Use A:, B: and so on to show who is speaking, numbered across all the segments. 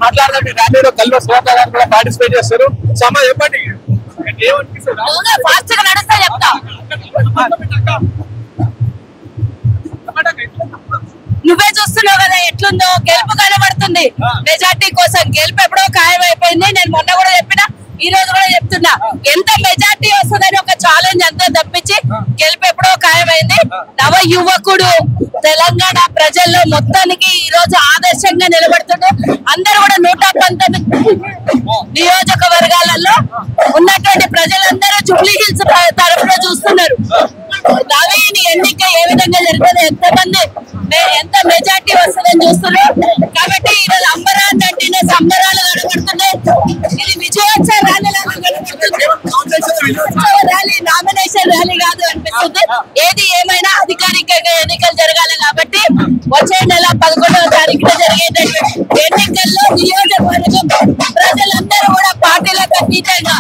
A: మాట్లాడాలంటే ర్యాలీలో కల్వ సురేఖ గారు కూడా పార్టిసిపేట్ చేస్తారు. సమ చెప్పండి
B: ఫాస్ట్ గా నడుస్తా చెప్తా. నువ్వే చూస్తున్నావు కదా ఎట్లుందో, గెలుపు కనబడుతుంది. మెజార్టీ కోసం గెలుపు ఎప్పుడో ఖాయం అయిపోయింది. నేను మొన్న కూడా చెప్పినా, ఈ రోజు కూడా చెప్తున్నా, ఎంత మెజార్టీ వస్తుందని ఒక ఛాలెంజ్ అంతా తప్పించి గెలుపు ఎప్పుడో ఖాయమైంది. నవ యువకుడు తెలంగాణ ప్రజల్లో మొత్తానికి ఈ రోజు ఆదర్శంగా నిలబడుతుండు. అందరూ కూడా 119 నియోజకవర్గాలలో ఉన్నటువంటి ప్రజలందరూ జూబ్లీ హిల్స్ తరఫున చూస్తున్నారు. నవీన్ ఎన్నిక ఏ విధంగా జరుగుతుంది, ఎంత మెజార్టీ వస్తుందని చూస్తున్నారు. కాబట్టి ఈరోజు అంబరాన్ని అంటేనే సంబరాలు కనబడుతున్నాయి. ఇది విజయోత్సవ ర్యాలీ లాగా కనబడుతుంది. ర్యాలీ నామినేషన్ ర్యాలీ కాదు అనిపిస్తుంది. ఏది ఏమైనా అధికారికంగా ఎన్నికలు జరగాలి కాబట్టి వచ్చే నెల 11వ తారీఖున జరిగేటటువంటి ఎన్నికల్లో నియోజకవర్గం ప్రజలందరూ కూడా పార్టీలకు అతీతంగా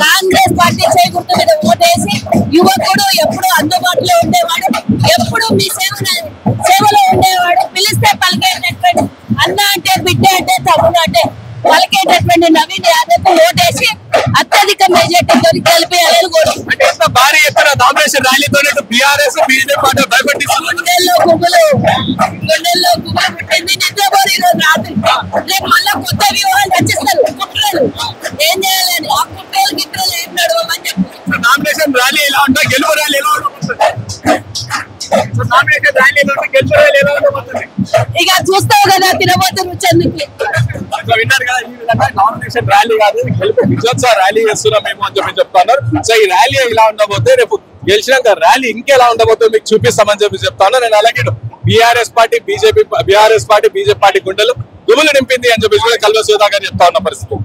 B: కాంగ్రెస్ పార్టీ చేయగుర్తు మీద ఓటేసి, యువకుడు ఎప్పుడు అందుబాటులో ఉండేవాడు, ఎప్పుడు మీ సేవలో ఉండేవాడు, పిలిస్తే పలికేటటువంటి అన్న అంటే బిడ్డ అంటే తమ్ముడు అంటే పలికేటటువంటి నవీన్ యాదవ్ ఓటేసి అత్యధిక మెజార్టీతో గెలిపేయాలని కోరుకుంటున్నాను.
A: భారీ ఎత్తున నామినేషన్ ర్యాలీతో బీఆర్ఎస్ బీజేపీ పార్టీ భయపెట్టిస్తుంది.
B: గుండెల్లో గుబులు పుట్టింది. నిద్రపోరు ఈరోజు రాత్రి. రేపు మళ్ళా కొత్త వ్యూహాలు రచిస్తారు. కుట్రలు ఏం చేయాలని, ఆ కుట్రలు గిట్రలు ఏం నడవమని చెప్పి
A: నామినేషన్ ర్యాలీ ఎలా ఉంటా, గెలుపు ర్యాలీ ఎలా ఉండబోతుంది? నామినేషన్ ర్యాలీ ఎలా ఉంటా, గెలుపు ర్యాలీ ఎలా ఉండబోతుంది?
B: ఇక చూస్తావు కదా తినబోతు రుచెందుకు.
A: విన్నారు కదా, ఈ విధంగా నామినేషన్ ర్యాలీ కాదు, గెలుపు విజయోత్సవ ర్యాలీ చేస్తున్నాం మేము అని చెప్పి చెప్తున్నారు. సో ఈ ర్యాలీ ఇలా ఉండబోతే రేపు గెలిచినాక ర్యాలీ ఇంకెలా ఉండబోతుందో మీకు చూపిస్తామని చెప్పి చెప్తాను. నేను అలాగే బీఆర్ఎస్ పార్టీ బీజేపీ పార్టీ గుండెలు గుబులు నింపింది అని చెప్పి కల్వ సురేఖ గారు చెప్తా ఉన్న పరిస్థితి.